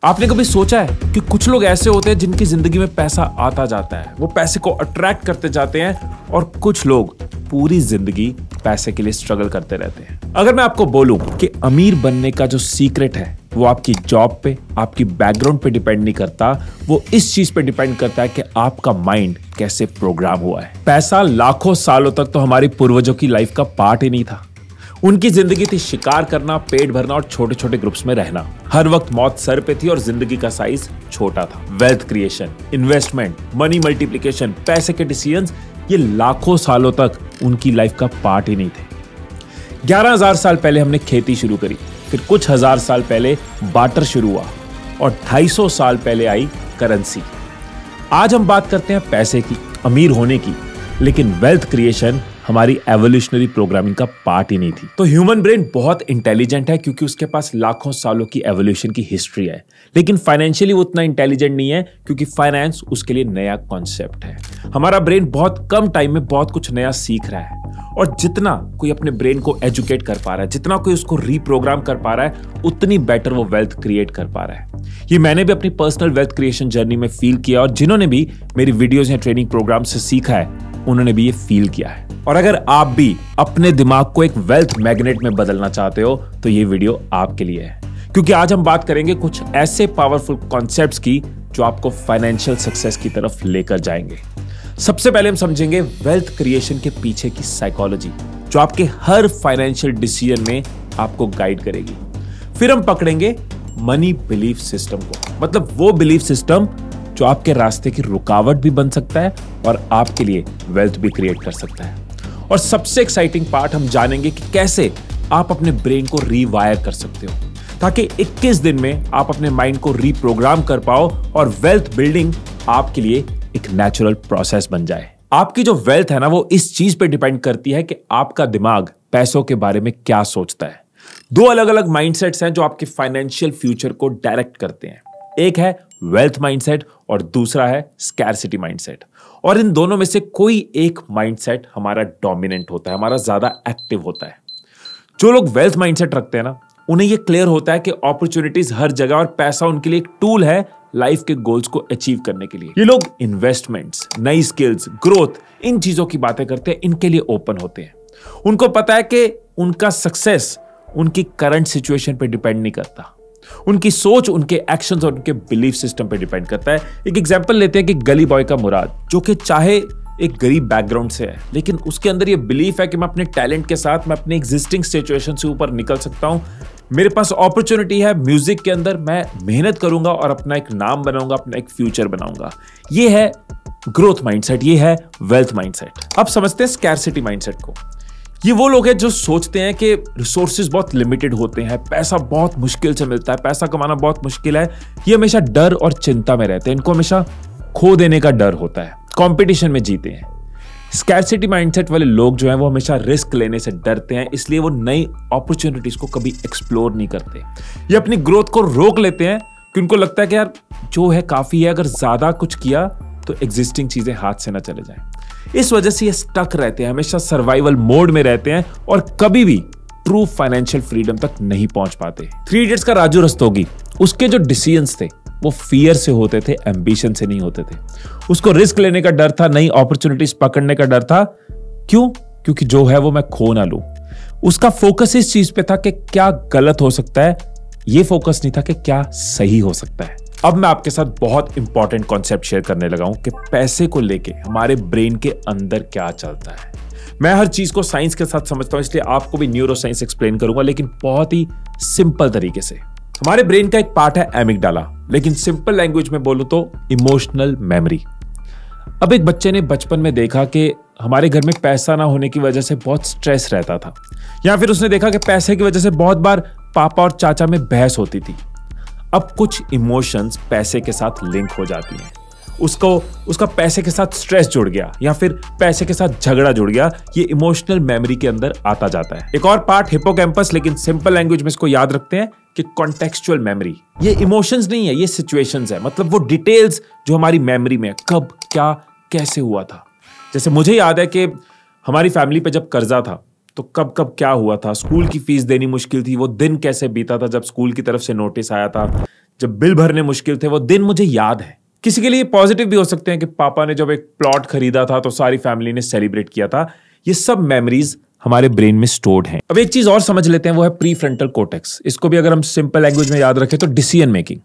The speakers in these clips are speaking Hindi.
आपने कभी सोचा है कि कुछ लोग ऐसे होते हैं जिनकी जिंदगी में पैसा आता जाता है, वो पैसे को अट्रैक्ट करते जाते हैं, और कुछ लोग पूरी जिंदगी पैसे के लिए स्ट्रगल करते रहते हैं। अगर मैं आपको बोलूं कि अमीर बनने का जो सीक्रेट है वो आपकी जॉब पे, आपकी बैकग्राउंड पे डिपेंड नहीं करता, वो इस चीज पे डिपेंड करता है कि आपका माइंड कैसे प्रोग्राम हुआ है। पैसा लाखों सालों तक तो हमारे पूर्वजों की लाइफ का पार्ट ही नहीं था। उनकी जिंदगी थी शिकार करना, पेट भरना और छोटे छोटे ग्रुप्स में रहना। हर वक्त मौत सर पे थी और जिंदगी का साइज छोटा था। Wealth creation, investment, money multiplication, पैसे के डिसीजंस, ये लाखों सालों तक उनकी लाइफ का पार्ट ही नहीं थे। 11,000 साल पहले हमने खेती शुरू करी, फिर कुछ हजार साल पहले बार्टर शुरू हुआ और 250 साल पहले आई करेंसी। आज हम बात करते हैं पैसे की, अमीर होने की, लेकिन वेल्थ क्रिएशन हमारी एवोल्यूशनरी प्रोग्रामिंग का पार्ट ही नहीं थी। तो ह्यूमन ब्रेन बहुत इंटेलिजेंट है क्योंकि उसके पास लाखों सालों की एवोल्यूशन की हिस्ट्री है, लेकिन फाइनेंशियली वो उतना इंटेलिजेंट नहीं है क्योंकि फाइनेंस उसके लिए नया कॉन्सेप्ट है। हमारा ब्रेन बहुत कम टाइम में बहुत कुछ नया सीख रहा है, और जितना कोई अपने ब्रेन को एजुकेट कर पा रहा है, जितना कोई उसको रीप्रोग्राम कर पा रहा है, उतनी बेटर वो वेल्थ क्रिएट कर पा रहा है। ये मैंने भी अपनी पर्सनल वेल्थ क्रिएशन जर्नी में फील किया, और जिन्होंने भी मेरी वीडियोस या ट्रेनिंग प्रोग्राम से सीखा है उन्होंने भी ये फील किया है। और अगर आप भी अपने दिमाग को एक वेल्थ मैग्नेट में बदलना चाहते हो तो ये वीडियो आपके लिए है, क्योंकि आज हम बात करेंगे कुछ ऐसे पावरफुल कॉन्सेप्ट्स की जो आपको फाइनेंशियल सक्सेस की तरफ लेकर जाएंगे। सबसे पहले हम समझेंगे वेल्थ क्रिएशन के पीछे की साइकोलॉजी, जो आपके हर फाइनेंशियल डिसीजन में आपको गाइड करेगी। फिर हम पकड़ेंगे मनी बिलीफ सिस्टम को, मतलब वो बिलीफ सिस्टम जो आपके रास्ते की रुकावट भी बन सकता है और आपके लिए वेल्थ भी क्रिएट कर सकता है। और सबसे एक्साइटिंग पार्ट हम जानेंगे कि कैसे आप अपने ब्रेन को रीवायर कर सकते हो, ताकि 21 दिन में आप अपने माइंड को रीप्रोग्राम कर पाओ और वेल्थ बिल्डिंग आपके लिए एक नेचुरल प्रोसेस बन जाए। आपकी जो वेल्थ है ना, वो इस चीज पे डिपेंड करती है कि आपका दिमाग पैसों के बारे में क्या सोचता है। दो अलग अलग माइंडसेट्स हैं जो आपके फाइनेंशियल फ्यूचर को डायरेक्ट करते हैं। एक है वेल्थ माइंडसेट और दूसरा है स्कैरसिटी माइंडसेट। और इन दोनों में से कोई एक माइंडसेट हमारा डोमिनेंट होता है, हमारा ज्यादा एक्टिव होता है। जो लोग वेल्थ माइंडसेट रखते हैं ना, उन्हें यह क्लियर होता है कि अपॉर्चुनिटीज हर जगह और पैसा उनके लिए एक टूल है लाइफ के गोल्स को अचीव करने के लिए। ये लोग इन्वेस्टमेंट्स, नई स्किल्स, ग्रोथ, इन चीजों की बातें करते हैं, इनके लिए ओपन होते हैं। उनको पता है कि उनका सक्सेस उनकी करंट सिचुएशन पर डिपेंड नहीं करता, उनकी सोच, उनके एक्शंस और उनके बिलीफ सिस्टम पे डिपेंड करता है। एक एग्जांपल लेते हैं कि गली बॉय का मुराद, जो कि चाहे एक गरीब बैकग्राउंड से है, लेकिन उसके अंदर ये बिलीफ है कि मैं अपने टैलेंट के साथ मैं अपने एग्जिस्टिंग सिचुएशन से ऊपर निकल सकता हूं। मेरे पास अपॉर्चुनिटी है म्यूजिक के अंदर, मैं मेहनत करूंगा और अपना एक नाम बनाऊंगा, अपना एक फ्यूचर बनाऊंगा। ये है ग्रोथ माइंडसेट, ये है वेल्थ माइंडसेट। अब समझते हैं स्कैरसिटी माइंडसेट को। ये वो लोग हैं जो सोचते हैं कि रिसोर्सेज बहुत लिमिटेड होते हैं, पैसा बहुत मुश्किल से मिलता है, पैसा कमाना बहुत मुश्किल है। ये हमेशा डर और चिंता में रहते हैं, इनको हमेशा खो देने का डर होता है, कंपटीशन में जीते हैं। स्कैरसिटी माइंडसेट वाले लोग जो हैं वो हमेशा रिस्क लेने से डरते हैं, इसलिए वो नई अपॉर्चुनिटीज को कभी एक्सप्लोर नहीं करते। ये अपनी ग्रोथ को रोक लेते हैं कि उनको लगता है कि यार जो है काफी है, अगर ज्यादा कुछ किया तो एग्जिस्टिंग चीजें हाथ से ना चले जाएं। इस वजह से ये स्टक रहते हैं, हमेशा सर्वाइवल मोड में रहते हैं और कभी भी ट्रू फाइनेंशियल फ्रीडम तक नहीं पहुंच पाते। 3 इडियट्स का राजू रस्तोगी, उसके जो डिसीजंस थे वो फियर से होते थे, एम्बिशन से नहीं होते थे। उसको रिस्क लेने का डर था, नई अपॉर्चुनिटीज पकड़ने का डर था। क्यों? क्योंकि जो है वो मैं खो ना लूं। उसका फोकस इस चीज पे था कि क्या गलत हो सकता है, ये फोकस नहीं था कि क्या सही हो सकता है। अब मैं आपके साथ बहुत इंपॉर्टेंट कॉन्सेप्ट शेयर करने लगा हूं कि पैसे को लेके हमारे ब्रेन के अंदर क्या चलता है। मैं हर चीज को साइंस के साथ समझता हूं, इसलिए आपको भी न्यूरो साइंस एक्सप्लेन करूंगा, लेकिन बहुत ही सिंपल तरीके से। हमारे ब्रेन का एक पार्ट है एमिगडाला, लेकिन सिंपल लैंग्वेज में बोलूं तो इमोशनल मेमोरी। अब एक बच्चे ने बचपन में देखा कि हमारे घर में पैसा ना होने की वजह से बहुत स्ट्रेस रहता था, या फिर उसने देखा कि पैसे की वजह से बहुत बार पापा और चाचा में बहस होती थी। अब कुछ इमोशंस पैसे के साथ लिंक हो जाती हैं। उसका पैसे के साथ स्ट्रेस जुड़ गया या फिर पैसे के साथ झगड़ा जुड़ गया, ये इमोशनल मेमोरी के अंदर आता जाता है। एक और पार्ट हिपोकैम्पस, लेकिन सिंपल लैंग्वेज में इसको याद रखते हैं कि कॉन्टेक्सचुअल मेमोरी। ये इमोशंस नहीं है, ये सिचुएशंस है, मतलब वो डिटेल्स जो हमारी मेमोरी में कब क्या कैसे हुआ था। जैसे मुझे याद है कि हमारी फैमिली पे जब कर्जा था तो कब कब क्या हुआ था, स्कूल की फीस देनी मुश्किल थी, वो दिन कैसे बीता था जब स्कूल की तरफ से नोटिस आया था, जब बिल भरने मुश्किल थे, वो दिन मुझे याद है। किसी के लिए पॉजिटिव भी हो सकते हैं कि पापा ने जब एक प्लॉट खरीदा था तो सारी फैमिली ने सेलिब्रेट किया था। ये सब मेमोरीज हमारे ब्रेन में स्टोर्ड हैं। अब एक चीज और समझ लेते हैं, वो है प्री फ्रंटल कोर्टेक्स। इसको भी अगर हम सिंपल लैंग्वेज में याद रखें तो डिसीजन मेकिंग।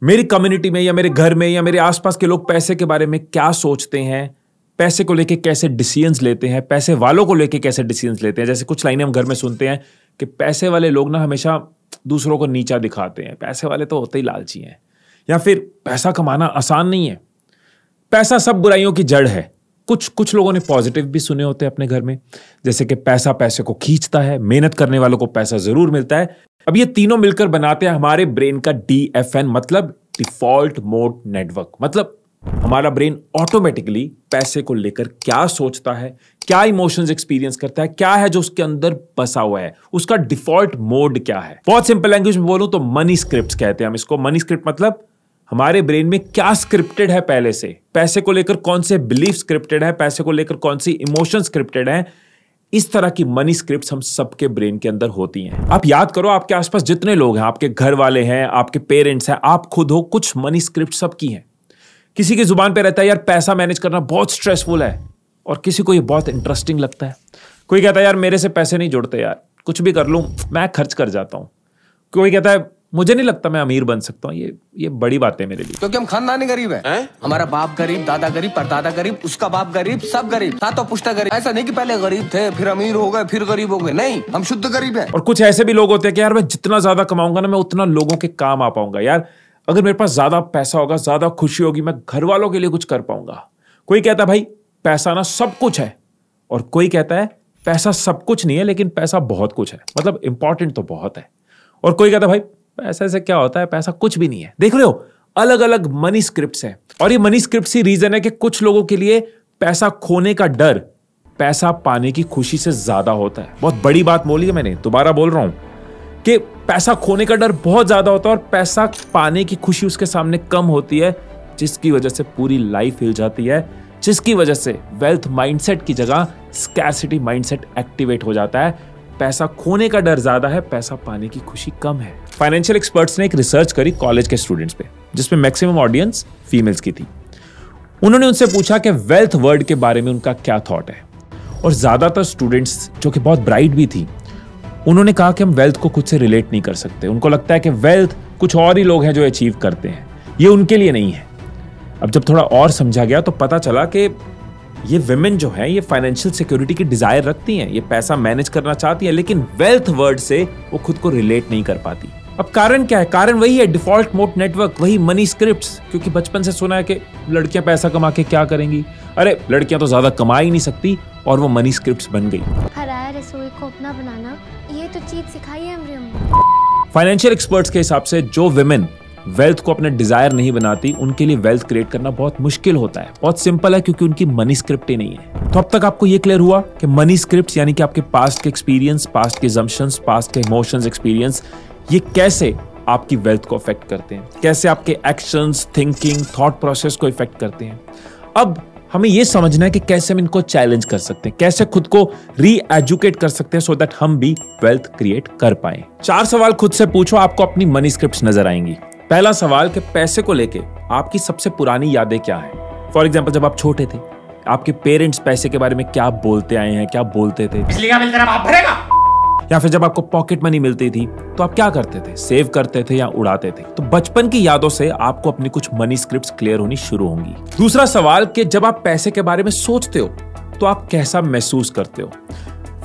मेरी कम्युनिटी में या मेरे घर में या मेरे आसपास के लोग पैसे के बारे में क्या सोचते हैं, पैसे को लेके कैसे डिसीजंस लेते हैं, पैसे वालों को लेके कैसे डिसीजंस लेते हैं। जैसे कुछ लाइनें हम घर में सुनते हैं कि पैसे वाले लोग ना हमेशा दूसरों को नीचा दिखाते हैं, पैसे वाले तो होते ही लालची हैं, या फिर पैसा कमाना आसान नहीं है, पैसा सब बुराइयों की जड़ है। कुछ लोगों ने पॉजिटिव भी सुने होते हैं अपने घर में, जैसे कि पैसा पैसे को खींचता है, मेहनत करने वालों को पैसा जरूर मिलता है। अब ये तीनों मिलकर बनाते हैं हमारे ब्रेन का DFN, मतलब डिफॉल्ट मोड नेटवर्क। मतलब हमारा ब्रेन ऑटोमेटिकली पैसे को लेकर क्या सोचता है, क्या इमोशंस एक्सपीरियंस करता है, क्या है जो उसके अंदर बसा हुआ है, उसका डिफॉल्ट मोड क्या है। बहुत सिंपल लैंग्वेज में बोलूं तो मनी स्क्रिप्ट कहते हैं हम इसको। मनी स्क्रिप्ट मतलब हमारे ब्रेन में क्या स्क्रिप्टेड है पहले से, पैसे को लेकर कौन से बिलीफ स्क्रिप्टेड है, पैसे को लेकर कौन सी इमोशन स्क्रिप्टेड है। इस तरह की मनी स्क्रिप्ट्स हम सबके ब्रेन के अंदर होती हैं। आप याद करो, आपके आसपास जितने लोग हैं, आपके घर वाले हैं, आपके पेरेंट्स हैं, आप खुद हो, कुछ मनी स्क्रिप्ट सबकी हैं। किसी की जुबान पे रहता है यार पैसा मैनेज करना बहुत स्ट्रेसफुल है, और किसी को ये बहुत इंटरेस्टिंग लगता है। कोई कहता है यार मेरे से पैसे नहीं जुड़ते, यार कुछ भी कर लूं मैं खर्च कर जाता हूं। कोई कहता है मुझे नहीं लगता मैं अमीर बन सकता हूं। ये बड़ी बात है मेरे लिए, क्योंकि हम खानदानी गरीब है। हमारा बाप गरीब, दादा गरीब, परदादा गरीब, उसका बाप गरीब, सब गरीब, सातों पुश्ता गरीब। ऐसा नहीं कि पहले गरीब थे फिर अमीर हो गए फिर गरीब हो गए, नहीं, हम शुद्ध गरीब हैं। और कुछ ऐसे भी लोग होते हैं कि यार मैं जितना ज्यादा कमाऊंगा ना मैं उतना लोगों के काम आ पाऊंगा। यार अगर मेरे पास ज्यादा पैसा होगा, ज्यादा खुशी होगी, मैं घर वालों के लिए कुछ कर पाऊंगा। कोई कहता है भाई पैसा ना सब कुछ है, और कोई कहता है पैसा सब कुछ नहीं है लेकिन पैसा बहुत कुछ है, मतलब इंपॉर्टेंट तो बहुत है। और कोई कहता है भाई पैसे से क्या होता है, पैसा कुछ भी नहीं है। देख रहे हो, अलग अलग मनी स्क्रिप्ट्स हैं, और ये मनी स्क्रिप्ट्स ही रीजन है कि कुछ लोगों के लिए पैसा खोने का डर पैसा पाने की खुशी से ज्यादा होता है। बहुत बड़ी बात बोली है मैंने, दोबारा बोल रहा हूं कि पैसा खोने का डर बहुत ज्यादा होता है और पैसा पाने की खुशी उसके सामने कम होती है, जिसकी वजह से पूरी लाइफ हिल जाती है, जिसकी वजह से वेल्थ माइंडसेट की जगह स्कैर्सिटी माइंडसेट एक्टिवेट हो जाता है। पैसा खोने का डर ज्यादा है, पैसा पाने की खुशी कम है। फाइनेंशियल एक्सपर्ट्स ने एक रिसर्च करी कॉलेज के स्टूडेंट्स पे, जिसमें मैक्सिमम ऑडियंस फीमेल्स की थी। उन्होंने उनसे पूछा कि वेल्थ वर्ड के बारे में उनका क्या थॉट है, और ज्यादातर स्टूडेंट्स जो कि बहुत ब्राइट भी थी, उन्होंने कहा कि हम वेल्थ को खुद से रिलेट नहीं कर सकते। उनको लगता है कि वेल्थ कुछ और ही लोग हैं जो अचीव करते हैं, ये उनके लिए नहीं है। अब जब थोड़ा और समझा गया तो पता चला कि ये विमेन जो है ये फाइनेंशियल सिक्योरिटी की डिजायर रखती हैं, ये पैसा मैनेज करना चाहती है, लेकिन वेल्थ वर्ड से वो खुद को रिलेट नहीं कर पाती। अब कारण क्या है? कारण वही है डिफॉल्ट मोड नेटवर्क, वही मनी स्क्रिप्ट्स। क्योंकि बचपन से सुना है कि लड़कियां पैसा कमा के क्या करेंगी, अरे लड़कियां तो ज्यादा कमा ही नहीं सकती, और वो मनी स्क्रिप्ट्स बन गई। हराया रसोई को अपना बनाना, ये तो चीज सिखाई है हमरे अम्मा। फाइनेंशियल एक्सपर्ट्स के हिसाब से जो विमेन वेल्थ को अपने डिजायर नहीं बनाती, उनके लिए वेल्थ क्रिएट करना बहुत मुश्किल होता है। बहुत सिंपल है, क्योंकि उनकी मनी स्क्रिप्ट ही नहीं है। तो अब तक आपको ये क्लियर हुआ कि मनी स्क्रिप्ट्स यानी कि आपके पास्ट के एक्सपीरियंस, पास्ट के assumptions, पास्ट के इमोशंस, एक्सपीरियंस, ये कैसे आपकी वेल्थ को अफेक्ट करते हैं, कैसे आपके एक्शंस, थिंकिंग, थॉट प्रोसेस को इफेक्ट करते हैं। अब हमें यह समझना है कि कैसे हम इनको चैलेंज कर सकते हैं, कैसे खुद को री एजुकेट कर सकते हैं, सो दैट हम भी वेल्थ क्रिएट कर पाए। 4 सवाल खुद से पूछो, आपको अपनी मनी स्क्रिप्ट्स नजर आएंगी। पहला सवाल कि पैसे को लेके आपकी सबसे पुरानी यादें क्या हैं। फॉर एग्जाम्पल, जब आप छोटे थे, आपके पेरेंट्स पैसे के बारे में क्या बोलते आए हैं, क्या बोलते थे। बिजली का बिल तेरा बाप भरेगा। या फिर जब आपको पॉकेट मनी मिलती थी तो आप क्या करते थे, सेव करते थे या उड़ाते थे। तो बचपन की यादों से आपको अपनी कुछ मनी स्क्रिप्ट्स क्लियर होनी शुरू होंगी। दूसरा सवाल कि जब आप पैसे के बारे में सोचते हो तो आप कैसा महसूस करते हो।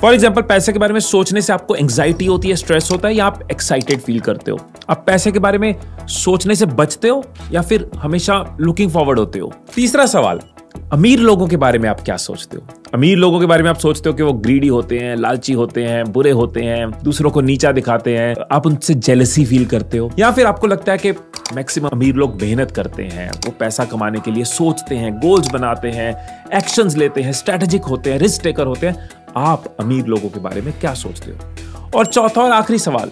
फॉर एग्जाम्पल, पैसे के बारे में सोचने से आपको एंग्जाइटी होती है, स्ट्रेस होता है, या आप एक्साइटेड फील करते हो। आप पैसे के बारे में सोचने से बचते हो या फिर हमेशा लुकिंग फॉरवर्ड होते हो। तीसरा सवाल, अमीर लोगों के बारे में आप क्या सोचते हो। अमीर लोगों के बारे में आप सोचते हो कि वो ग्रीडी होते हैं, लालची होते हैं, बुरे होते हैं, दूसरों को नीचा दिखाते हैं, आप उनसे जेलसी फील करते हो। या फिर आपको लगता है कि मैक्सिमम अमीर लोग मेहनत करते हैं, वो पैसा कमाने के लिए सोचते हैं, गोल्स बनाते हैं, एक्शंस लेते हैं, स्ट्रेटेजिक होते हैं, रिस्क टेकर होते हैं। आप अमीर लोगों के बारे में क्या सोचते हो। और चौथा और आखिरी सवाल,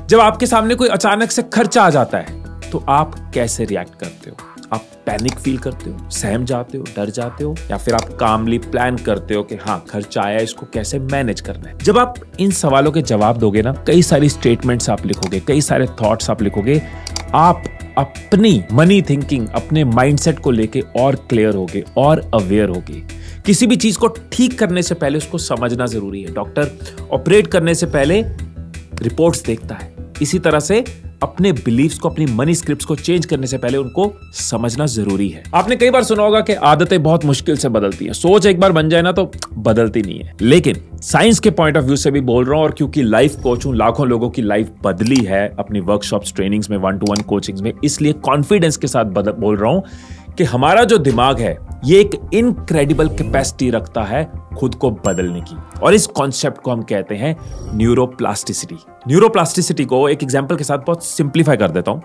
जब आपके सामने कोई अचानक से खर्चा आ जाता है तो आप कैसे रिएक्ट करते हो। आप पैनिक फील करते हो, सहम जाते हो, डर जाते हो, या फिर आप कामली प्लान करते हो कि हाँ खर्चा आया, इसको कैसे मैनेज करना है? जब आप इन सवालों के जवाब दोगे ना, कई सारी स्टेटमेंट्स आप लिखोगे, कई सारे थॉट्स आप लिखोगे, आप अपनी मनी थिंकिंग, अपने माइंडसेट को लेके और क्लियर होगे और अवेयर होगे। किसी भी चीज को ठीक करने से पहले उसको समझना जरूरी है। डॉक्टर ऑपरेट करने से पहले रिपोर्ट्स देखता है, इसी तरह से अपने बिलीफ्स को, अपनी मनी स्क्रिप्ट्स को चेंज करने से पहले उनको समझना जरूरी है। आपने कई बार सुना होगा कि आदतें बहुत मुश्किल से बदलती हैं, सोच एक बार बन जाए ना तो बदलती नहीं है। लेकिन साइंस के पॉइंट ऑफ व्यू से भी बोल रहा हूं, और क्योंकि लाइफ कोच हूं, लाखों लोगों की लाइफ बदली है अपनी वर्कशॉप्स, ट्रेनिंग्स में, 1-to-1 कोचिंग्स में, इसलिए कॉन्फिडेंस के साथ बोल रहा हूं कि हमारा जो दिमाग है ये एक इनक्रेडिबल कैपेसिटी रखता है खुद को बदलने की, और इस कॉन्सेप्ट को हम कहते हैं न्यूरोप्लास्टिसिटी। न्यूरोप्लास्टिसिटी को एक एग्जांपल के साथ बहुत सिंप्लीफाई कर देता हूं।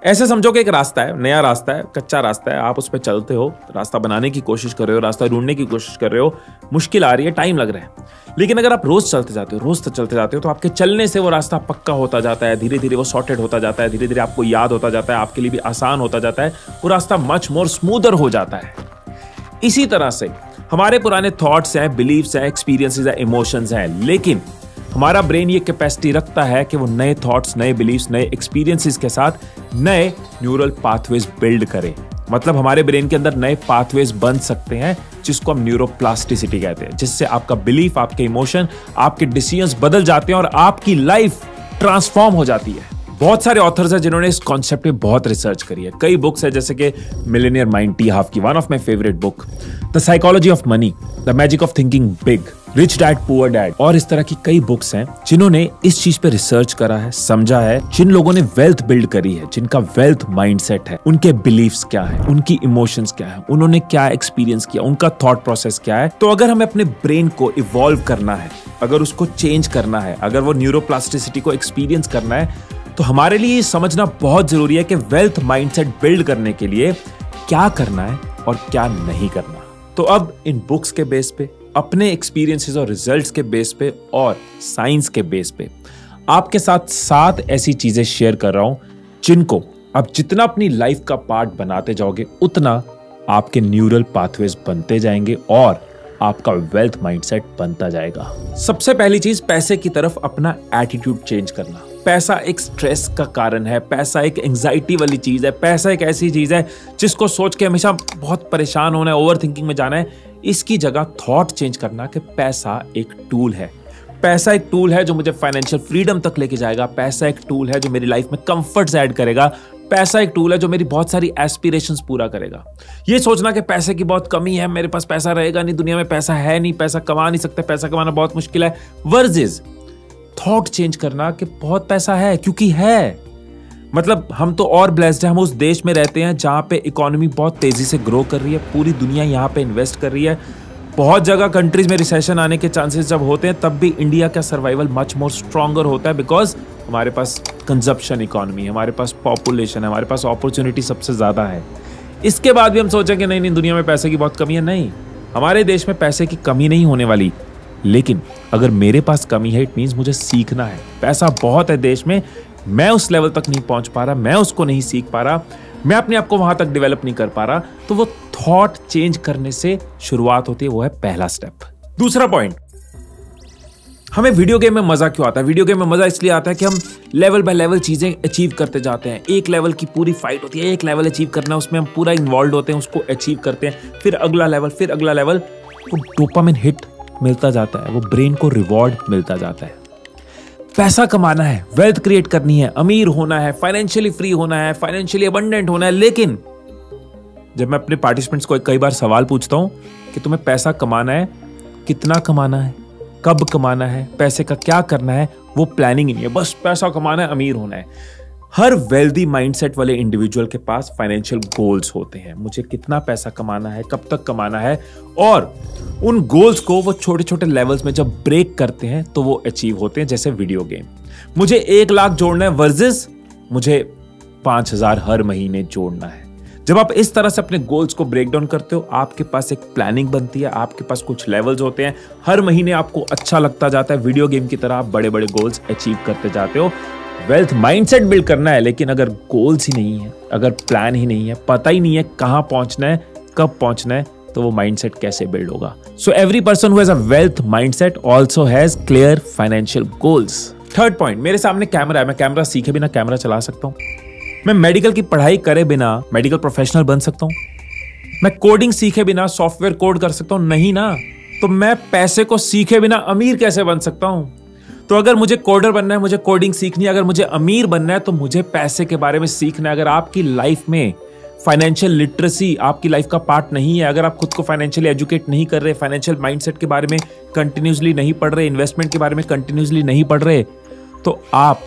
ऐसे समझो कि एक रास्ता है, नया रास्ता है, कच्चा रास्ता है, आप उस पर चलते हो, रास्ता बनाने की कोशिश कर रहे हो, रास्ता ढूंढने की कोशिश कर रहे हो, मुश्किल आ रही है, टाइम लग रहा है। लेकिन अगर आप रोज चलते जाते हो तो आपके चलने से वो रास्ता पक्का होता जाता है, धीरे धीरे वो सॉर्टेड होता जाता है, धीरे धीरे आपको याद होता जाता है, आपके लिए भी आसान होता जाता है, वो रास्ता मच मोर स्मूदर हो जाता है। इसी तरह से हमारे पुराने थॉट्स हैं, बिलीव्स हैं, एक्सपीरियंसेस हैं, इमोशंस हैं, लेकिन हमारा ब्रेन ये कैपेसिटी रखता है कि वो नए थॉट्स, नए बिलीव्स, नए एक्सपीरियंसेस के साथ नए न्यूरल पाथवेज बिल्ड करे। मतलब हमारे ब्रेन के अंदर नए पाथवेज बन सकते हैं, जिसको हम न्यूरोप्लास्टिसिटी कहते हैं, जिससे आपका बिलीफ, आपके इमोशन, आपके डिसीजंस बदल जाते हैं और आपकी लाइफ ट्रांसफॉर्म हो जाती है। बहुत सारे ऑथर्स हैं जिन्होंने इस कॉन्सेप्ट पे बहुत रिसर्च करी है। कई बुक्स है, जैसे कि मिलेनियर माइंड, टी हाफ की, one of my favourite book, the psychology of money, the magic of thinking big, rich dad poor dad, और इस तरह की कई बुक्स हैं जिन्होंने इस चीज पे रिसर्च करा है, समझा है। जिन लोगों ने वेल्थ बिल्ड करी है, जिनका वेल्थ माइंडसेट है, उनके बिलीफ्स क्या है, उनकी इमोशंस क्या है, उन्होंने क्या एक्सपीरियंस किया, उनका थॉट प्रोसेस क्या है। तो अगर हमें अपने ब्रेन को इवॉल्व करना है, अगर उसको चेंज करना है, अगर वो न्यूरोप्लास्टिसिटी को एक्सपीरियंस करना है, तो हमारे लिए समझना बहुत जरूरी है कि वेल्थ माइंडसेट बिल्ड करने के लिए क्या करना है और क्या नहीं करना। तो अब इन बुक्स के बेस पे, अपने एक्सपीरियंसेस और रिजल्ट्स के बेस पे और साइंस के बेस पे आपके साथ 7 ऐसी चीजें शेयर कर रहा हूं जिनको आप जितना अपनी लाइफ का पार्ट बनाते जाओगे, उतना आपके न्यूरल पाथवेज बनते जाएंगे और आपका वेल्थ माइंडसेट बनता जाएगा। सबसे पहली चीज, पैसे की तरफ अपना एटीट्यूड चेंज करना। पैसा एक स्ट्रेस का कारण है, पैसा एक एंजाइटी वाली चीज है, पैसा एक ऐसी चीज है जिसको सोच के हमेशा बहुत परेशान होना है, ओवर थिंकिंग में जाना है। इसकी जगह थॉट चेंज करना कि पैसा एक टूल है। पैसा एक टूल है जो मुझे फाइनेंशियल फ्रीडम तक लेके जाएगा। पैसा एक टूल है जो मेरी लाइफ में कंफर्ट्स ऐड करेगा। पैसा एक टूल है जो मेरी बहुत सारी एस्पिरेशंस पूरा करेगा। ये सोचना कि पैसे की बहुत कमी है, मेरे पास पैसा रहेगा नहीं, दुनिया में पैसा है नहीं, पैसा कमा नहीं सकते, पैसा कमाना बहुत मुश्किल है, वर्सेस थॉट चेंज करना कि बहुत पैसा है, क्योंकि है। मतलब हम तो और ब्लेस्ड हैं, हम उस देश में रहते हैं जहां पे इकोनॉमी बहुत तेजी से ग्रो कर रही है, पूरी दुनिया यहां पे इन्वेस्ट कर रही है। बहुत जगह कंट्रीज में रिसेशन आने के चांसेस जब होते हैं, तब भी इंडिया का सर्वाइवल मच मोर स्ट्रॉन्गर होता है, बिकॉज हमारे पास कंजप्शन इकोनॉमी है, हमारे पास पॉपुलेशन है, हमारे पास अपॉर्चुनिटी सबसे ज्यादा है। इसके बाद भी हम सोचें कि नहीं दुनिया में पैसे की बहुत कमी है। नहीं, हमारे देश में पैसे की कमी नहीं होने वाली, लेकिन अगर मेरे पास कमी है, इट मीन्स मुझे सीखना है। पैसा बहुत है देश में, मैं उस लेवल तक नहीं पहुंच पा रहा, मैं उसको नहीं सीख पा रहा, मैं अपने आप को वहां तक डेवलप नहीं कर पा रहा, तो वो थॉट चेंज करने से शुरुआत होती है। वो है पहला स्टेप। दूसरा पॉइंट, हमें वीडियो गेम में मजा क्यों आता है? वीडियो गेम में मजा इसलिए आता है कि हम लेवल बाय लेवल चीजें अचीव करते जाते हैं। एक लेवल की पूरी फाइट होती है, एक लेवल अचीव करना है, उसमें हम पूरा इन्वॉल्व होते हैं, उसको अचीव करते हैं, फिर अगला लेवल, फिर अगला लेवल, वो डोपामिन हिट मिलता जाता है, वो ब्रेन को रिवॉर्ड मिलता जाता है। पैसा कमाना है, वेल्थ क्रिएट करनी है, अमीर होना है, फाइनेंशियली फ्री होना है, फाइनेंशियली अबंडेंट होना है। लेकिन जब मैं अपने पार्टिसिपेंट्स को कई बार सवाल पूछता हूं कि तुम्हें पैसा कमाना है, कितना कमाना है, कब कमाना है, पैसे का क्या करना है, वो प्लानिंग ही नहीं है, बस पैसा कमाना है, अमीर होना है। हर वेल्दी माइंडसेट वाले इंडिविजुअल के पास फाइनेंशियल गोल्स होते हैं। मुझे कितना पैसा कमाना है, कब तक कमाना है, और उन गोल्स को वो छोटे छोटे लेवल्स में जब ब्रेक करते हैं तो वो अचीव होते हैं। जैसे वीडियो गेम, मुझे 1 लाख जोड़ना है वर्सेस मुझे 5,000 हर महीने जोड़ना है। जब आप इस तरह से अपने गोल्स को ब्रेक डाउन करते हो, आपके पास एक प्लानिंग बनती है, आपके पास कुछ लेवल्स होते हैं, हर महीने आपको अच्छा लगता जाता है। वीडियो गेम की तरह आप बड़े बड़े गोल्स अचीव करते जाते हो। वेल्थ माइंडसेट बिल्ड करना है, लेकिन अगर गोल्स ही नहीं है, अगर प्लान ही नहीं है, पता ही नहीं है कहां पहुंचना है, कब पहुंचना है, तो वो माइंडसेट कैसे बिल्ड होगा? So every person who has a wealth mindset also has clear financial goals. Third point, मेरे सामने कैमरा है, मैं कैमरा सीखे बिना कैमरा चला सकता हूं। मैं मेडिकल की पढ़ाई करे बिना मेडिकल प्रोफेशनल बन सकता हूं। मैं कोडिंग सीखे बिना सॉफ्टवेयर कोड कर सकता हूं? नहीं ना। तो मैं पैसे को सीखे बिना अमीर कैसे बन सकता हूं? तो अगर मुझे कोडर बनना है, मुझे कोडिंग सीखनी है, अगर मुझे अमीर बनना है तो मुझे पैसे के बारे में सीखना है। अगर आपकी लाइफ में फाइनेंशियल लिटरेसी आपकी लाइफ का पार्ट नहीं है, अगर आप खुद को फाइनेंशियली एजुकेट नहीं कर रहे, फाइनेंशियल माइंडसेट के बारे में कंटिन्यूसली नहीं पढ़ रहे, इन्वेस्टमेंट के बारे में कंटिन्यूसली नहीं पढ़ रहे, तो आप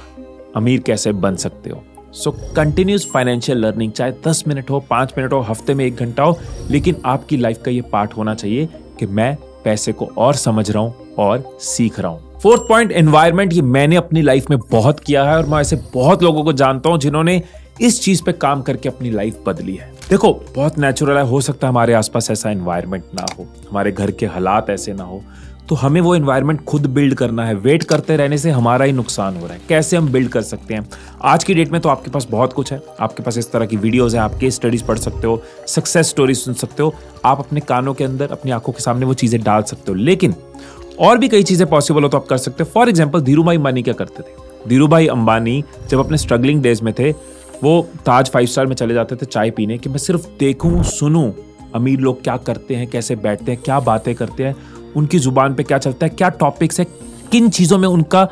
अमीर कैसे बन सकते हो? सो कंटिन्यूस फाइनेंशियल लर्निंग, चाहे 10 मिनट हो, 5 मिनट हो, हफ्ते में 1 घंटा हो, लेकिन आपकी लाइफ का ये पार्ट होना चाहिए कि मैं पैसे को और समझ रहा हूं और सीख रहा हूं। Fourth point, environment. ये मैंने अपनी लाइफ में बहुत किया है और मैं ऐसे बहुत लोगों को जानता हूं जिन्होंने इस चीज पे काम करके अपनी लाइफ बदली है। देखो, बहुत नेचुरल है, हो सकता है हमारे आसपास ऐसा एनवायरनमेंट ना हो, हमारे घर के हालात ऐसे ना हो, तो हमें वो एनवायरनमेंट खुद बिल्ड करना है। वेट करते रहने से हमारा ही नुकसान हो रहा है। कैसे हम बिल्ड कर सकते हैं? आज की डेट में तो आपके पास बहुत कुछ है, आपके पास इस तरह की वीडियोस हैं, आप केस स्टडीज पढ़ सकते हो, सक्सेस स्टोरीज सुन सकते हो, आप अपने कानों के अंदर, अपनी आंखों के सामने वो चीजें डाल सकते हो। लेकिन और भी कई चीजें पॉसिबल हो तो आप कर सकते हो। फॉर एग्जाम्पल, धीरूभाई अंबानी क्या करते थे? धीरूभाई अंबानी जब अपने स्ट्रगलिंग डेज में थे, वो ताज 5 स्टार में चले जाते थे चाय पीने, कि मैं सिर्फ देखूं, सुनूं अमीर लोग क्या करते हैं, कैसे बैठते हैं, क्या बातें करते हैं, उनकी जुबान पे क्या चलता है, क्या टॉपिक्स है, किन चीजों में उनका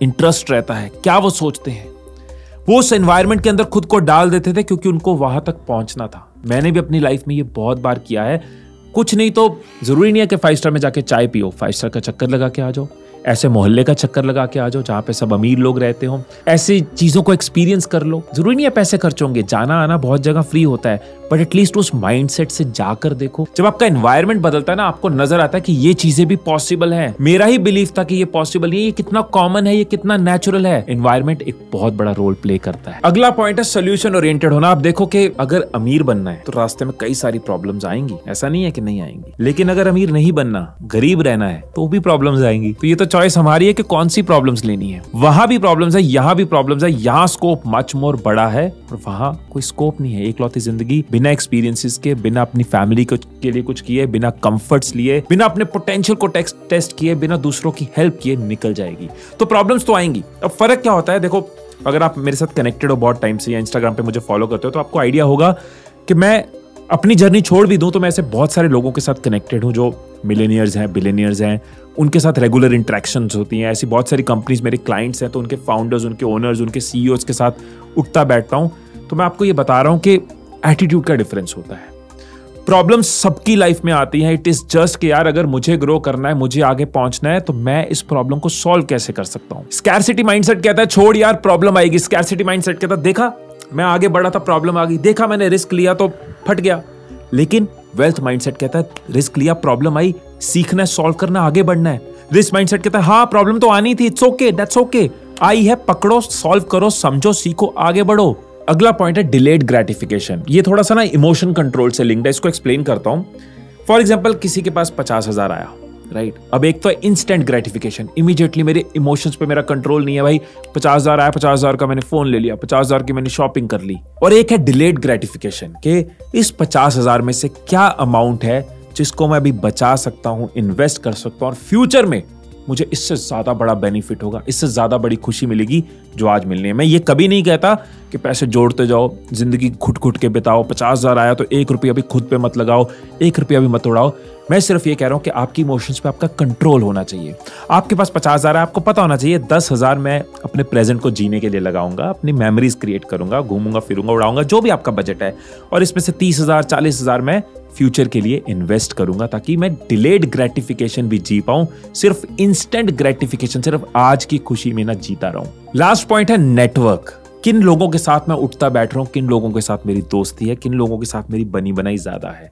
इंटरेस्ट रहता है, क्या वो सोचते हैं। वो उस एनवायरनमेंट के अंदर खुद को डाल देते थे क्योंकि उनको वहां तक पहुंचना था। मैंने भी अपनी लाइफ में ये बहुत बार किया है। कुछ नहीं तो जरूरी नहीं है कि 5 स्टार में जाके चाय पियो, 5 स्टार का चक्कर लगा के आ जाओ, ऐसे मोहल्ले का चक्कर लगा के आ जाओ जहां पे सब अमीर लोग रहते हो, ऐसी चीजों को एक्सपीरियंस कर लो। जरूरी नहीं है पैसे खर्च होंगे, जाना आना बहुत जगह फ्री होता है, बट एटलीस्ट उस माइंडसेट से जाकर देखो। जब आपका एनवायरनमेंट बदलता है ना, आपको नजर आता है कि ये चीजें भी पॉसिबल है। मेरा ही बिलीफ था कि ये पॉसिबल नहीं है, ये कितना कॉमन है, ये कितना नेचुरल है। एनवायरनमेंट एक बहुत बड़ा रोल प्ले करता है। अगला पॉइंट है सोल्यूशन ओरिएंटेड होना। आप देखो कि अगर अमीर बनना है तो रास्ते में कई सारी प्रॉब्लम्स आएंगी, ऐसा नहीं है कि नहीं आएंगी, लेकिन अगर अमीर नहीं बनना, गरीब रहना है, तो भी प्रॉब्लम्स आएंगी। तो ये तो चॉइस हमारी है कि कौन सी प्रॉब्लम्स लेनी है। वहां भी प्रॉब्लम्स है, यहां भी प्रॉब्लम्स है, यहां स्कोप मच मोर बड़ा है और वहां कोई स्कोप नहीं है। एकलौती जिंदगी बिना एक्सपीरियंसेस के, बिना अपनी फैमिली के लिए कुछ किए, बिना कंफर्ट्स लिए, बिना अपने पोटेंशियल को टेस्ट किए, बिना दूसरों की हेल्प किए निकल जाएगी। तो प्रॉब्लम्स तो आएंगी। अब फर्क क्या होता है? देखो, अगर आप मेरे साथ कनेक्टेड हो बहुत टाइम से या इंस्टाग्राम पे मुझे फॉलो करते हो तो आपको आइडिया होगा कि मैं अपनी जर्नी छोड़ भी दूं तो मैं ऐसे बहुत सारे लोगों के साथ कनेक्टेड हूं जो मिलेनियर्स हैं, बिलियनियर्स हैं, उनके साथ रेगुलर इंटरेक्शंस होती हैं। ऐसी बहुत सारी कंपनीज मेरे क्लाइंट्स हैं, तो उनके फाउंडर्स, उनके ओनर्स, उनके सीईओज के साथ उठता बैठता हूं। तो मैं आपको ये बता रहा हूं कि एटीट्यूड का डिफरेंस होता है। प्रॉब्लम्स सबकी लाइफ में आती हैं। इट इज जस्ट कि यार अगर मुझे ग्रो करना है, मुझे आगे पहुंचना है, तो मैं इस प्रॉब्लम को सॉल्व कैसे कर सकता हूं। स्कैरसिटी माइंडसेट कहता है छोड़ यार प्रॉब्लम आएगी। स्कैरसिटी माइंडसेट कहता है देखा मैं आगे बढ़ा था, प्रॉब्लम आ गई, देखा मैंने रिस्क लिया तो फट गया। लेकिन वेल्थ माइंडसेट कहता है रिस्क लिया, प्रॉब्लम आई, सीखना है, सॉल्व करना, आगे बढ़ना है। रिस्क माइंडसेट कहता है हाँ प्रॉब्लम तो आनी थी, इट्स ओके, दैट्स ओके, आई है, पकड़ो, सॉल्व करो, समझो, सीखो, आगे बढ़ो। अगला पॉइंट है डिलेड ग्रेटिफिकेशन। ये थोड़ा सा ना इमोशन कंट्रोल से लिंक्ड है, इसको एक्सप्लेन करता हूं। फॉर एग्जांपल, किसी के पास 50,000 आया, राइट? अब एक तो इंस्टेंट ग्रेटिफिकेशन, इमीडिएटली मेरे इमोशंस पे मेरा कंट्रोल नहीं है भाई, 50,000 आया, 50,000 का मैंने फोन ले लिया, 50,000 की मैंने शॉपिंग कर ली। और एक है डिलेड ग्रेटिफिकेशन कि इस 50,000 में से क्या अमाउंट है जिसको मैं अभी बचा सकता हूं, इन्वेस्ट कर सकता हूं और फ्यूचर में मुझे इससे ज्यादा बड़ा बेनिफिट होगा, इससे ज्यादा बड़ी खुशी मिलेगी जो आज मिलनी है। मैं ये कभी नहीं कहता कि पैसे जोड़ते जाओ, जिंदगी घुट घुट के बिताओ, 50,000 आया तो 1 रुपया भी खुद पे मत लगाओ, 1 रुपया भी मत उड़ाओ। मैं सिर्फ ये कह रहा हूं कि आपकी इमोशंस पे आपका कंट्रोल होना चाहिए। आपके पास 50,000 है, आपको पता होना चाहिए 10,000 मैं अपने प्रेजेंट को जीने के लिए लगाऊंगा, अपनी मेमोरीज क्रिएट करूंगा, घूमूंगा फिरूंगा, उड़ाऊंगा, जो भी आपका बजट है, और इसमें से 30,000 40,000 मैं फ्यूचर के लिए इन्वेस्ट करूंगा ताकि मैं डिलेड ग्रेटिफिकेशन भी जी पाऊं, सिर्फ इंस्टेंट ग्रेटिफिकेशन, सिर्फ आज की खुशी में ना जीता रहूं। लास्ट पॉइंट है नेटवर्क। किन लोगों के साथ मैं उठता बैठ रहा हूं, किन लोगों के साथ मेरी दोस्ती है, किन लोगों के साथ मेरी बनी बनाई ज्यादा है।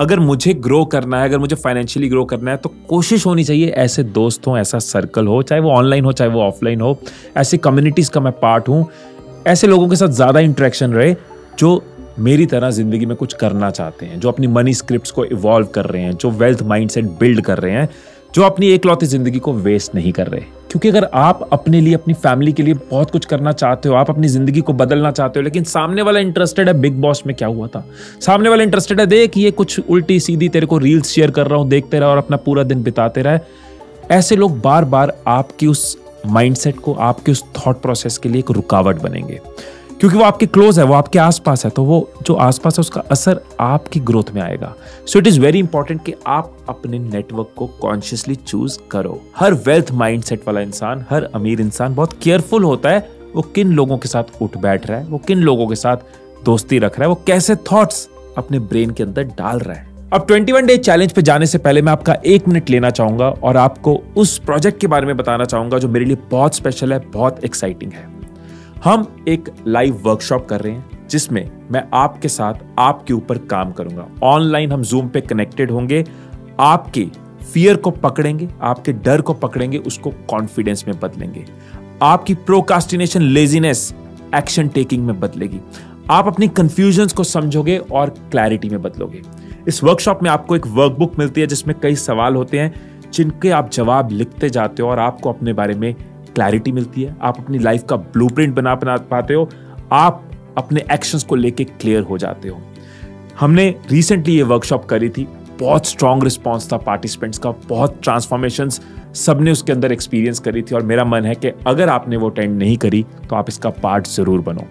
अगर मुझे ग्रो करना है, अगर मुझे फाइनेंशियली ग्रो करना है, तो कोशिश होनी चाहिए ऐसे दोस्त हो, ऐसा सर्कल हो, चाहे वो ऑनलाइन हो चाहे वो ऑफलाइन हो, ऐसी कम्युनिटीज का मैं पार्ट हूं, ऐसे लोगों के साथ ज्यादा इंटरेक्शन रहे जो मेरी तरह जिंदगी में कुछ करना चाहते हैं, जो अपनी मनी स्क्रिप्ट्स को इवॉल्व कर रहे हैं, जो वेल्थ माइंडसेट बिल्ड कर रहे हैं। जो अपनी एकलौती जिंदगी को वेस्ट नहीं कर रहे। क्योंकि अगर आप अपने लिए, अपनी फैमिली के लिए बहुत कुछ करना चाहते हो, आप अपनी जिंदगी को बदलना चाहते हो, लेकिन सामने वाला इंटरेस्टेड है, बिग बॉस में क्या हुआ था, सामने वाला इंटरेस्टेड है, देख ये कुछ उल्टी सीधी तेरे को रील्स शेयर कर रहा हूं, देखते रहे और अपना पूरा दिन बिताते रहे, ऐसे लोग बार बार आपकी उस माइंडसेट को, आपके उस थॉट प्रोसेस के लिए एक रुकावट बनेंगे। क्योंकि वो आपके क्लोज है, वो आपके आसपास है, तो वो जो आसपास है उसका असर आपकी ग्रोथ में आएगा। So it is very important कि आप अपने नेटवर्क को कॉन्शियसली चूज करो। हर वेल्थ माइंडसेट वाला इंसान, हर अमीर इंसान बहुत केयरफुल होता है वो किन लोगों के साथ उठ बैठ रहा है, वो किन लोगों के साथ दोस्ती रख रहा है, वो कैसे थॉट्स अपने ब्रेन के अंदर डाल रहा है। अब 21 डे चैलेंज पे जाने से पहले मैं आपका 1 मिनट लेना चाहूंगा और आपको उस प्रोजेक्ट के बारे में बताना चाहूंगा जो मेरे लिए बहुत स्पेशल है, बहुत एक्साइटिंग है। हम एक लाइव वर्कशॉप कर रहे हैं जिसमें मैं आपके साथ आपके ऊपर काम करूंगा। ऑनलाइन हम जूम पे कनेक्टेड होंगे, आपके फियर को पकड़ेंगे, आपके डर को पकड़ेंगे, उसको कॉन्फिडेंस में बदलेंगे। आपकी प्रोकास्टिनेशन, लेजीनेस एक्शन टेकिंग में बदलेगी। आप अपनी कंफ्यूजन्स को समझोगे और क्लैरिटी में बदलोगे। इस वर्कशॉप में आपको एक वर्कबुक मिलती है जिसमें कई सवाल होते हैं जिनके आप जवाब लिखते जाते हो और आपको अपने बारे में क्लैरिटी मिलती है। आप अपनी लाइफ का ब्लूप्रिंट बना पाते हो, आप अपने एक्शंस को लेके क्लियर हो जाते हो। हमने रिसेंटली ये वर्कशॉप करी थी, बहुत स्ट्रॉन्ग रिस्पॉन्स था पार्टिसिपेंट्स का, बहुत ट्रांसफॉर्मेशंस सबने उसके अंदर एक्सपीरियंस करी थी और मेरा मन है कि अगर आपने वो अटेंड नहीं करी तो आप इसका पार्ट जरूर बनो।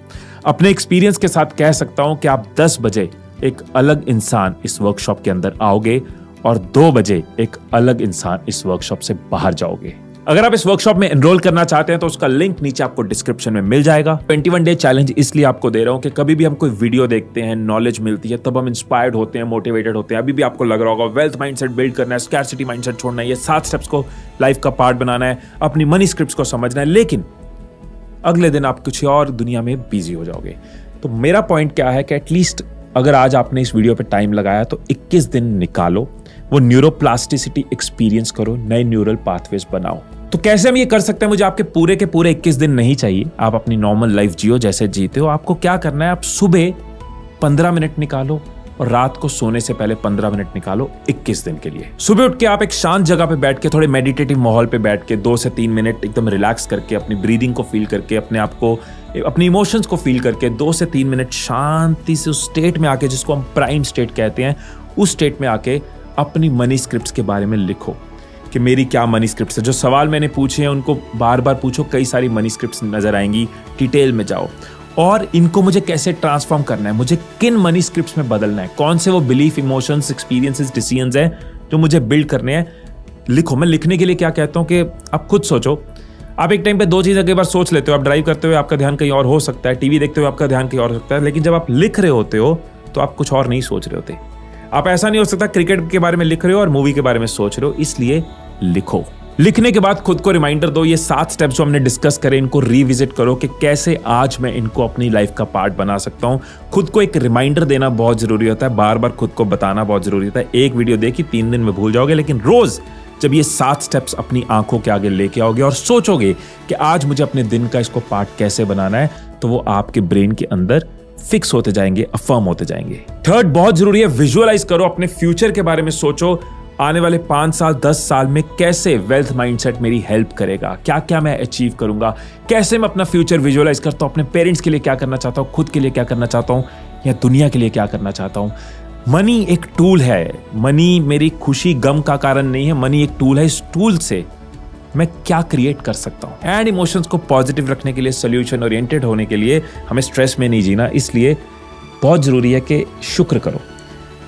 अपने एक्सपीरियंस के साथ कह सकता हूं कि आप 10 बजे एक अलग इंसान इस वर्कशॉप के अंदर आओगे और 2 बजे एक अलग इंसान इस वर्कशॉप से बाहर जाओगे। अगर आप इस वर्कशॉप में एनरोल करना चाहते हैं तो उसका लिंक नीचे आपको डिस्क्रिप्शन में मिल जाएगा। 21 डे चैलेंज इसलिए आपको दे रहा हूं कि कभी भी हम कोई वीडियो देखते हैं, नॉलेज मिलती है, तब हम इंस्पायर्ड होते हैं, मोटिवेटेड होते हैं। अभी भी आपको लग रहा होगा वेल्थ माइंडसेट बिल्ड करना है, स्कैरसिटी माइंडसेट छोड़ना है, ये 7 स्टेप्स को लाइफ का पार्ट बनाना है, अपनी मनी स्क्रिप्ट्स को समझना है, लेकिन अगले दिन आप कुछ और दुनिया में बिजी हो जाओगे। तो मेरा पॉइंट क्या है कि एटलीस्ट अगर आज आपने इस वीडियो पे टाइम लगाया तो 21 दिन निकालो, वो न्यूरोप्लास्टिसिटी एक्सपीरियंस करो, नए न्यूरल पाथवेज बनाओ। तो कैसे हम ये कर सकते हैं? मुझे आपके पूरे के पूरे 21 दिन नहीं चाहिए, आप अपनी नॉर्मल लाइफ जियो जैसे जीते हो। आपको क्या करना है, आप सुबह 15 मिनट निकालो और रात को सोने से पहले 15 मिनट निकालो 21 दिन के लिए। सुबह उठ के आप एक शांत जगह पे बैठ के, थोड़े मेडिटेटिव माहौल पे बैठ के 2 से 3 मिनट एकदम रिलैक्स करके, अपनी ब्रीदिंग को फील करके, अपने आप को, अपनी इमोशंस को फील करके 2 से 3 मिनट शांति से उस स्टेट में आके, जिसको हम प्राइम स्टेट कहते हैं, उस स्टेट में आके अपनी मनी स्क्रिप्ट्स के बारे में लिखो कि मेरी क्या मनी स्क्रिप्ट्स है। जो सवाल मैंने पूछे हैं उनको बार बार पूछो, कई सारी मनी स्क्रिप्ट्स नजर आएंगी, डिटेल में जाओ और इनको मुझे कैसे ट्रांसफॉर्म करना है, मुझे किन मनी स्क्रिप्ट्स में बदलना है, कौन से वो बिलीफ, इमोशंस, एक्सपीरियंसेस, डिसीजंस हैं जो मुझे बिल्ड करने हैं, लिखो। मैं लिखने के लिए क्या कहता हूं कि आप खुद सोचो। आप एक टाइम पे 2 चीजें कई बार सोच लेते हो, आप ड्राइव करते हुए आपका ध्यान कहीं और हो सकता है, टीवी देखते हुए आपका ध्यान कहीं और हो सकता है, लेकिन जब आप लिख रहे होते हो तो आप कुछ और नहीं सोच रहे होते। आप ऐसा नहीं हो सकता क्रिकेट के बारे में लिख रहे हो और मूवी के बारे में सोच रहे हो, इसलिए लिखो। लिखने के बाद खुद को रिमाइंडर दो, ये 7 स्टेप्स जो हमने डिस्कस करे इनको रिविजिट करो कि कैसे आज मैं इनको अपनी लाइफ का पार्ट बना सकता हूं। खुद को एक रिमाइंडर देना बहुत जरूरी होता है, बार बार खुद को बताना बहुत जरूरी होता है। एक वीडियो देखी 3 दिन में भूल जाओगे, लेकिन रोज जब ये 7 स्टेप्स अपनी आंखों के आगे लेके आओगे और सोचोगे कि आज मुझे अपने दिन का इसको पार्ट कैसे बनाना है, तो वो आपके ब्रेन के अंदर फिक्स होते जाएंगे, अफर्म होते जाएंगे। थर्ड बहुत जरूरी है, विजुअलाइज करो, अपने फ्यूचर के बारे में सोचो। आने वाले 5 साल 10 साल में कैसे वेल्थ माइंडसेट मेरी हेल्प करेगा, क्या क्या मैं अचीव करूंगा, कैसे मैं अपना फ्यूचर विजुअलाइज करता हूं, अपने पेरेंट्स के लिए क्या करना चाहता हूं, खुद के लिए क्या करना चाहता हूं, या दुनिया के लिए क्या करना चाहता हूं। मनी एक टूल है, मनी मेरी खुशी गम का कारण नहीं है, मनी एक टूल है। इस टूल से मैं क्या क्रिएट कर सकता हूं। एंड इमोशंस को पॉजिटिव रखने के लिए, सोल्यूशन ओरिएंटेड होने के लिए हमें स्ट्रेस में नहीं जीना, इसलिए बहुत जरूरी है कि शुक्र करो।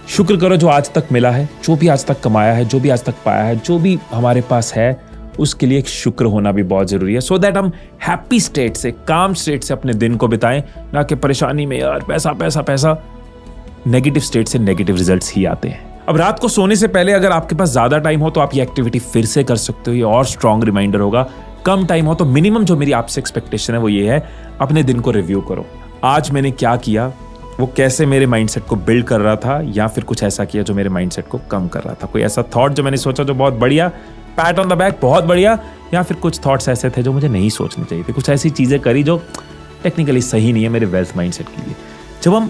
शुक्र करो जो आज तक मिला है, जो भी आज तक कमाया है, जो भी आज तक पाया है, जो भी हमारे पास है, उसके लिए एक शुक्र होना भी बहुत जरूरी है। सो दैट हम हैप्पी स्टेट से, काम स्टेट से अपने दिन को बिताएं, ना कि परेशानी में यार पैसा पैसा पैसा। नेगेटिव स्टेट से नेगेटिव रिजल्ट्स ही आते हैं। अब रात को सोने से पहले अगर आपके पास ज्यादा टाइम हो तो आप ये एक्टिविटी फिर से कर सकते हो, ये और स्ट्रॉन्ग रिमाइंडर होगा। कम टाइम हो तो मिनिमम जो मेरी आपसे एक्सपेक्टेशन है वो ये है, अपने दिन को रिव्यू करो। आज मैंने क्या किया, वो कैसे मेरे माइंडसेट को बिल्ड कर रहा था, या फिर कुछ ऐसा किया जो मेरे माइंडसेट को कम कर रहा था। कोई ऐसा थॉट जो मैंने सोचा जो बहुत बढ़िया, पैट ऑन द बैक, बहुत बढ़िया, या फिर कुछ थॉट्स ऐसे थे जो मुझे नहीं सोचने चाहिए थे, कुछ ऐसी चीजें करी जो टेक्निकली सही नहीं है मेरे वेल्थ माइंडसेट के लिए। जब हम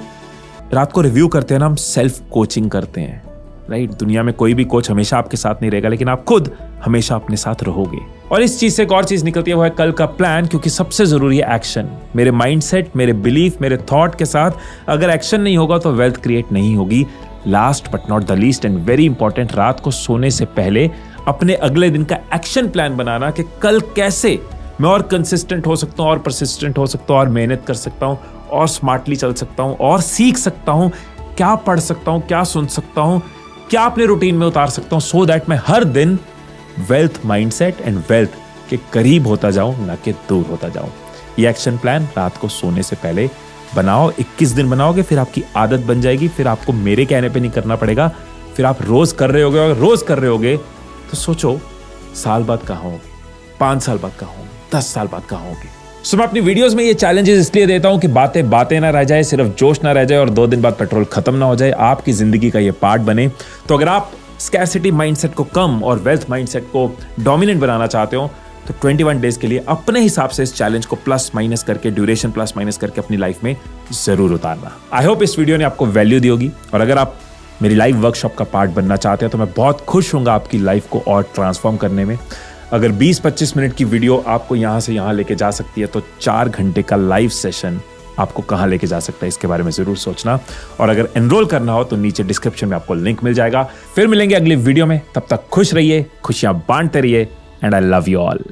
रात को रिव्यू करते हैं ना, हम सेल्फ कोचिंग करते हैं, राइट? दुनिया में कोई भी कोच हमेशा आपके साथ नहीं रहेगा, लेकिन आप खुद हमेशा अपने साथ रहोगे। और इस चीज से एक और चीज निकलती है, वो है कल का प्लान, क्योंकि सबसे जरूरी है एक्शन। मेरे माइंडसेट, मेरे बिलीफ, मेरे थॉट के साथ अगर एक्शन नहीं होगा तो वेल्थ क्रिएट नहीं होगी। Last but not the least and very important, रात को सोने से पहले अपने अगले दिन का एक्शन प्लान बनाना कि कल कैसे मैं और कंसिस्टेंट हो सकता हूं, और परसिस्टेंट हो सकता हूं, और मेहनत कर सकता हूं, और स्मार्टली चल सकता हूं, और सीख सकता हूं, क्या पढ़ सकता हूं, क्या सुन सकता हूं, क्या अपने रूटीन में उतार सकता हूं, सो दैट मैं हर दिन वेल्थ माइंडसेट एंड वेल्थ के करीब होता जाऊं, ना कि दूर होता जाऊं। ये एक्शन प्लान रात को सोने से पहले बनाओ। 21 दिन बनाओगे, फिर आपकी आदत बन जाएगी, फिर आपको मेरे कहने पे नहीं करना पड़ेगा, फिर आप रोज कर रहे होगे। और रोज कर रहे होगे तो सोचो साल बाद कहां होगे, 5 साल बाद कहां होगे, 10 साल बाद कहां होगे। सो मैं अपनी वीडियोस में ये चैलेंजेस इसलिए देता हूं कि बातें ना रह जाए, सिर्फ जोश ना रह जाए, और 2 दिन बाद पेट्रोल खत्म ना हो जाए, आपकी जिंदगी का ये पार्ट बने। तो अगर आप स्कैरसिटी माइंडसेट को कम और वेल्थ माइंडसेट को डोमिनेंट बनाना चाहते हो तो 21 डेज के लिए अपने हिसाब से इस चैलेंज को प्लस माइनस करके, ड्यूरेशन प्लस माइनस करके अपनी लाइफ में जरूर उतारना। आई होप इस वीडियो ने आपको वैल्यू दी होगी, और अगर आप मेरी लाइव वर्कशॉप का पार्ट बनना चाहते हैं तो मैं बहुत खुश हूंगा आपकी लाइफ को और ट्रांसफॉर्म करने में। अगर 20-25 मिनट की वीडियो आपको यहां से यहां लेके जा सकती है तो 4 घंटे का लाइव सेशन आपको कहां लेके जा सकता है, इसके बारे में जरूर सोचना। और अगर एनरोल करना हो तो नीचे डिस्क्रिप्शन में आपको लिंक मिल जाएगा। फिर मिलेंगे अगली वीडियो में, तब तक खुश रहिए, खुशियां बांटते रहिए, and I love you all.